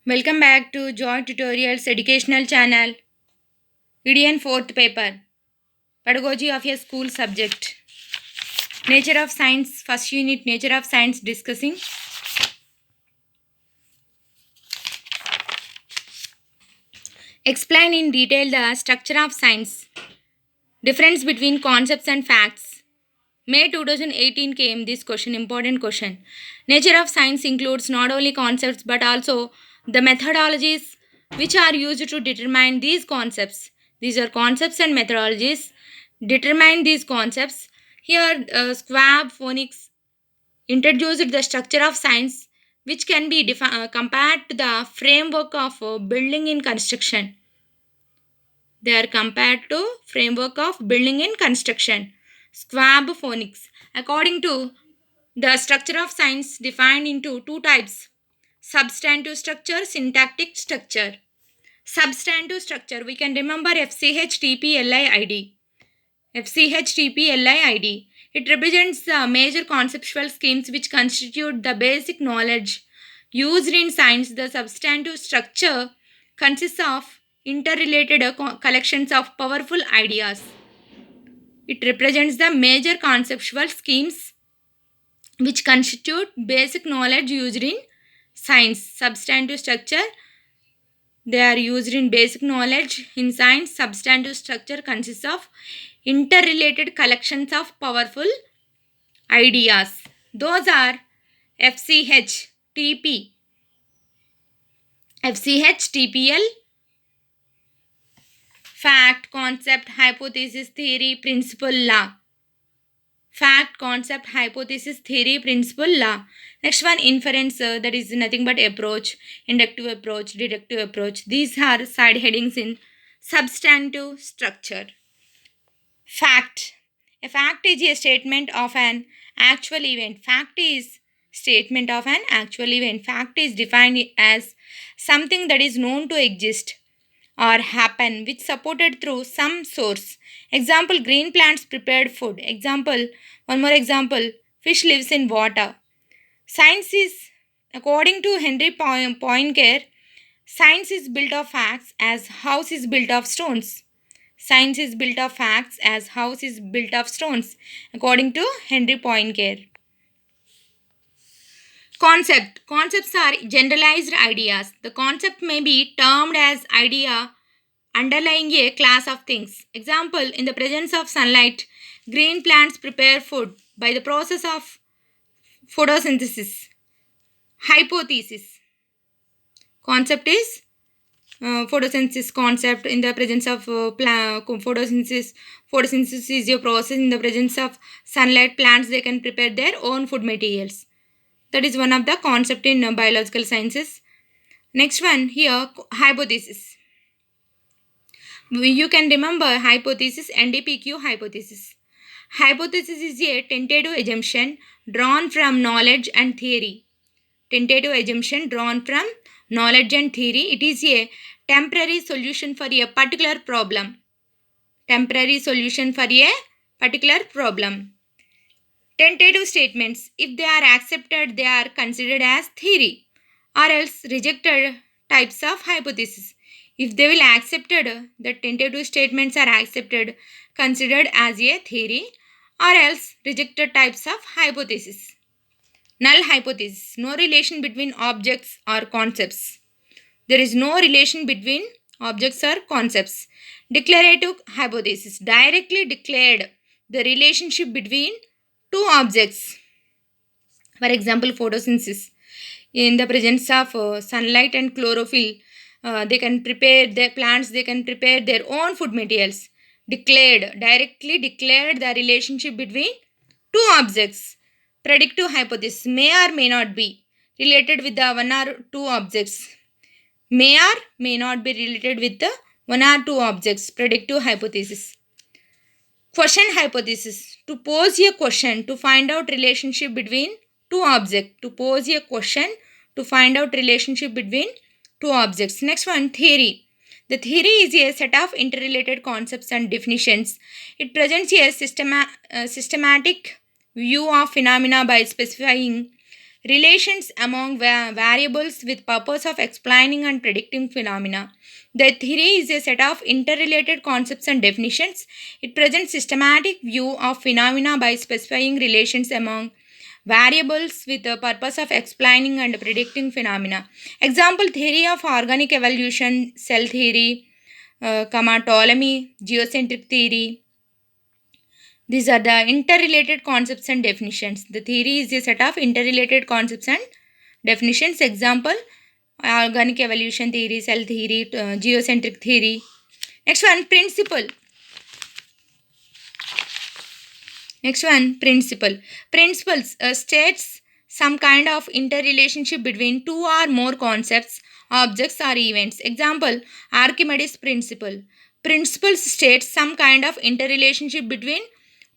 Welcome back to Joy Tutorials Educational Channel. EDN 4th paper. Pedagogy of a school subject. Nature of Science. First unit Nature of Science discussing. Explain in detail the structure of science. Difference between concepts and facts. May 2018 came this question, important question. Nature of science includes not only concepts but also the methodologies which are used to determine these concepts. These are concepts and methodologies. Determine these concepts. Here, Schwab Phonics introduced the structure of science which can be compared to the framework of building in construction. They are compared to framework of building in construction. Schwab Phonics. According to the structure of science defined into two types: substantive structure, syntactic structure. Substantive structure, we can remember FCHTPLIID. FCHTPLIID. It represents the major conceptual schemes which constitute the basic knowledge used in science. The substantive structure consists of interrelated collections of powerful ideas. It represents the major conceptual schemes which constitute basic knowledge used in science. Substantive structure, they are used in basic knowledge in science. Substantive structure consists of interrelated collections of powerful ideas. Those are FCH, TP, FCH, TPL, fact, concept, hypothesis, theory, principle, law. Fact, concept, hypothesis, theory, principle, law. Next one, inference, that is nothing but approach, inductive approach, deductive approach. These are side headings in substantive structure. Fact. A fact is a statement of an actual event. Fact is statement of an actual event. Fact is defined as something that is known to exist or happen which supported through some source. Example, green plants prepared food. Example, one more example, fish lives in water. Science is, according to Henry Poincare, science is built of facts as house is built of stones. Science is built of facts as house is built of stones, according to Henry Poincare. Concept. Concepts are generalized ideas. The concept may be termed as idea underlying a class of things. Example, in the presence of sunlight, green plants prepare food by the process of photosynthesis. Hypothesis. Concept is photosynthesis concept. In the presence of photosynthesis is a process. In the presence of sunlight, plants they can prepare their own food materials. That is one of the concept in biological sciences. Next one here, hypothesis. You can remember hypothesis, NDPQ hypothesis. Hypothesis is a tentative assumption drawn from knowledge and theory. Tentative assumption drawn from knowledge and theory. It is a temporary solution for a particular problem. Temporary solution for a particular problem. Tentative statements, if they are accepted, they are considered as theory, or else rejected types of hypothesis. If they will accepted, the tentative statements are accepted, considered as a theory, or else rejected types of hypothesis. Null hypothesis, no relation between objects or concepts. There is no relation between objects or concepts. Declarative hypothesis, directly declared the relationship between two objects. For example, photosynthesis. In the presence of sunlight and chlorophyll, they can prepare their plants, they can prepare their own food materials. Declared, directly declared the relationship between two objects. Predictive hypothesis, may or may not be related with the one or two objects. May or may not be related with the one or two objects. Predictive hypothesis. Question hypothesis, to pose a question to find out relationship between two objects. To pose a question to find out relationship between two objects. Next one, theory. The theory is a set of interrelated concepts and definitions. It presents a systematic view of phenomena by specifying relations among variables with purpose of explaining and predicting phenomena. The theory is a set of interrelated concepts and definitions. It presents systematic view of phenomena by specifying relations among variables with the purpose of explaining and predicting phenomena. Example: theory of organic evolution, cell theory, Ptolemy geocentric theory. These are the interrelated concepts and definitions. The theory is a set of interrelated concepts and definitions. Example: organic evolution theory, cell theory, geocentric theory. Next one, principle. Next one, principle. Principles states some kind of interrelationship between two or more concepts, objects, or events. Example: Archimedes principle. Principles states some kind of interrelationship between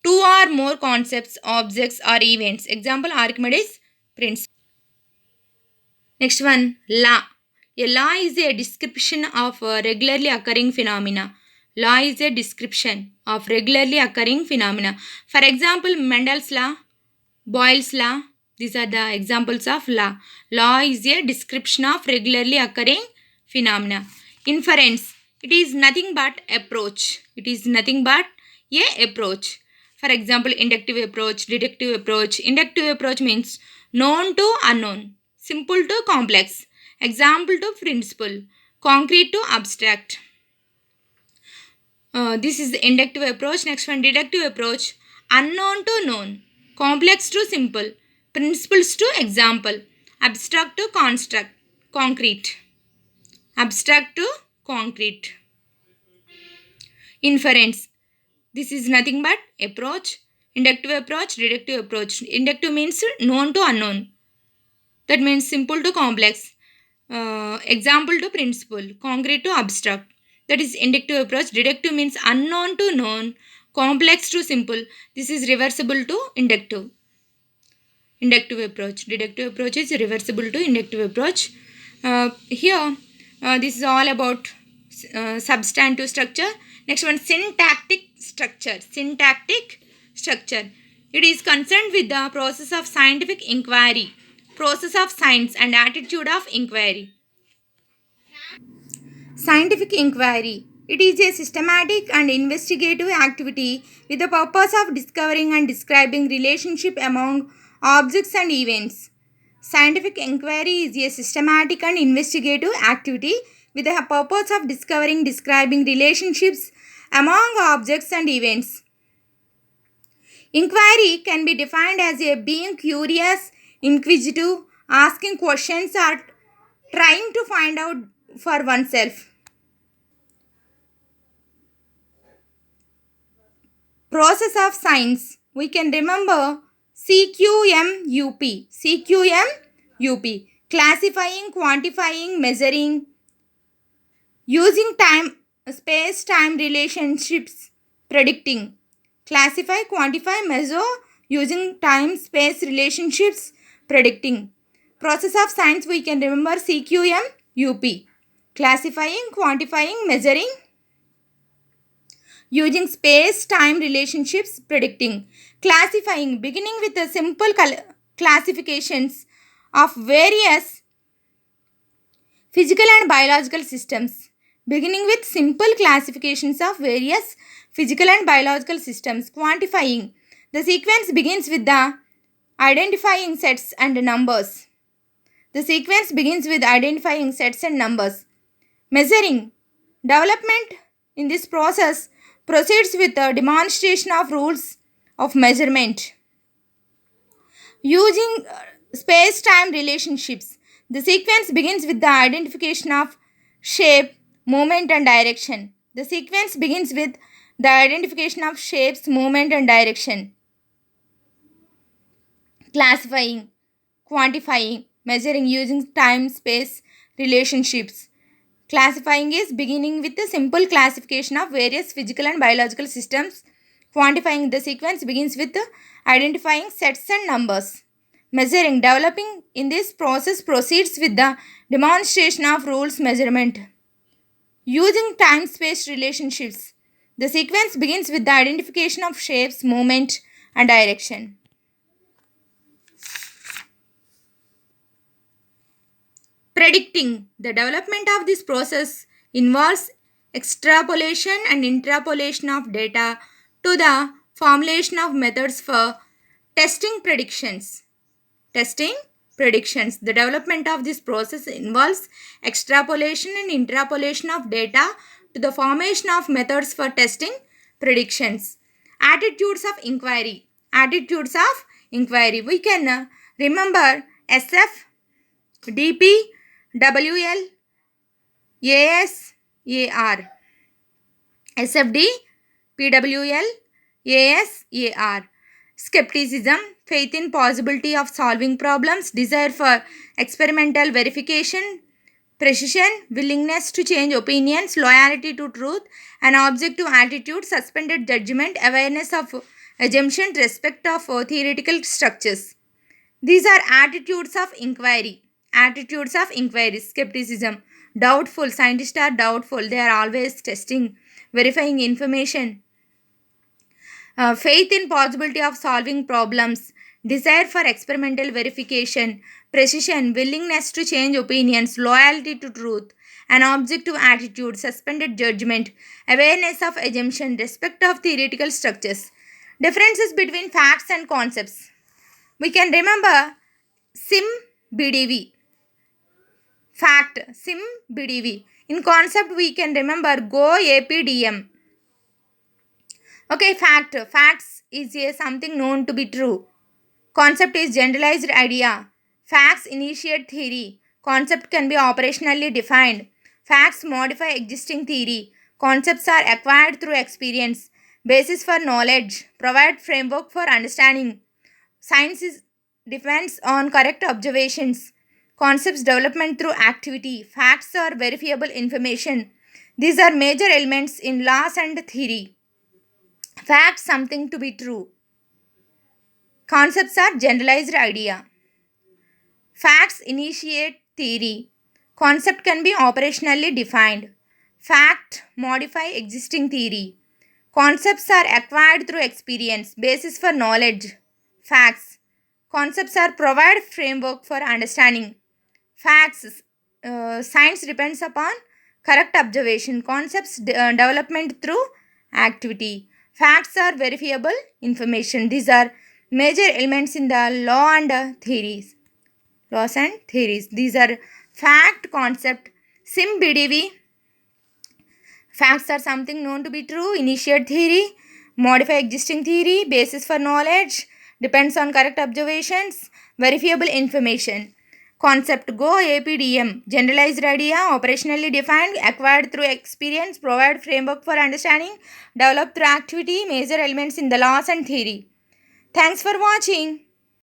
two or more concepts, objects, or events. Example: Archimedes principle. Next one, law. A law is a description of regularly occurring phenomena. Law is a description of regularly occurring phenomena. For example, Mendel's law, Boyle's law. These are the examples of law. Law is a description of regularly occurring phenomena. Inference. It is nothing but approach. It is nothing but a approach. For example, inductive approach, deductive approach. Inductive approach means known to unknown, simple to complex, example to principle, concrete to abstract. This is the inductive approach. Next one, deductive approach. Unknown to known, complex to simple, principles to example, abstract to construct, concrete. Abstract to concrete. Inference. This is nothing but approach. Inductive approach, deductive approach. Inductive means known to unknown. That means simple to complex. Example to principle, concrete to abstract. That is inductive approach. Deductive means unknown to known, complex to simple. This is reversible to inductive. Inductive approach. Deductive approach is reversible to inductive approach. Here, this is all about substantive structure. Next one, syntactic structure. Syntactic structure. It is concerned with the process of scientific inquiry, process of science and attitude of inquiry. Scientific inquiry. It is a systematic and investigative activity with the purpose of discovering and describing relationship among objects and events. Scientific inquiry is a systematic and investigative activity with the purpose of discovering, describing relationships among objects and events. Inquiry can be defined as a being curious, inquisitive, asking questions, or trying to find out for oneself. Process of science. We can remember CQMUP. CQMUP. Classifying, quantifying, measuring, using time, space-time relationships, predicting. Classify, quantify, measure, using time, space relationships, predicting. Process of science, we can remember CQMUP. Classifying, quantifying, measuring, using space-time relationships, predicting. Classifying, beginning with the simple classifications of various physical and biological systems. Beginning with simple classifications of various physical and biological systems. Quantifying, the sequence begins with the identifying sets and numbers. The sequence begins with identifying sets and numbers. Measuring, development in this process proceeds with the demonstration of rules of measurement. Using space-time relationships, the sequence begins with the identification of shape, movement, and direction. The sequence begins with the identification of shapes, movement, and direction. Classifying, quantifying, measuring using time, space relationships. Classifying is beginning with a simple classification of various physical and biological systems. Quantifying, the sequence begins with identifying sets and numbers. Measuring, developing in this process proceeds with the demonstration of rules measurement. Using time-space relationships, the sequence begins with the identification of shapes, movement, and direction. Predicting. The development of this process involves extrapolation and interpolation of data to the formulation of methods for testing predictions. Testing predictions. The development of this process involves extrapolation and interpolation of data to the formation of methods for testing predictions. Attitudes of inquiry. Attitudes of inquiry. We can remember SF, DP, WL, ASAR. SFD, PWL, ASAR. Skepticism, faith in possibility of solving problems, desire for experimental verification, precision, willingness to change opinions, loyalty to truth, an objective attitude, suspended judgment, awareness of assumption, respect of theoretical structures. These are attitudes of inquiry. Attitudes of inquiry. Skepticism, doubtful. Scientists are doubtful. They are always testing, verifying information. Faith in possibility of solving problems, desire for experimental verification, precision, willingness to change opinions, loyalty to truth, an objective attitude, suspended judgment, awareness of assumption, respect of theoretical structures. Differences between facts and concepts. We can remember SIM BDV. Fact, SIM BDV. In concept, we can remember GO APDM. Okay, fact. Facts is something known to be true. Concept is generalized idea. Facts initiate theory. Concept can be operationally defined. Facts modify existing theory. Concepts are acquired through experience. Basis for knowledge. Provide framework for understanding. Science depends on correct observations. Concepts development through activity. Facts are verifiable information. These are major elements in laws and theory. Facts something to be true. Concepts are generalized idea. Facts initiate theory. Concept can be operationally defined. Fact modify existing theory. Concepts are acquired through experience. Basis for knowledge. Facts. Concepts are provide framework for understanding. Facts. Science depends upon correct observation. Concepts development through activity. Facts are verifiable information. These are major elements in the law and theories. Laws and theories. These are fact, concept, SIM BDV. Facts are something known to be true. Initiate theory. Modify existing theory. Basis for knowledge. Depends on correct observations. Verifiable information. Concept GO APDM. Generalized idea, operationally defined, acquired through experience, provide framework for understanding, developed through activity, major elements in the laws and theory. Thanks for watching.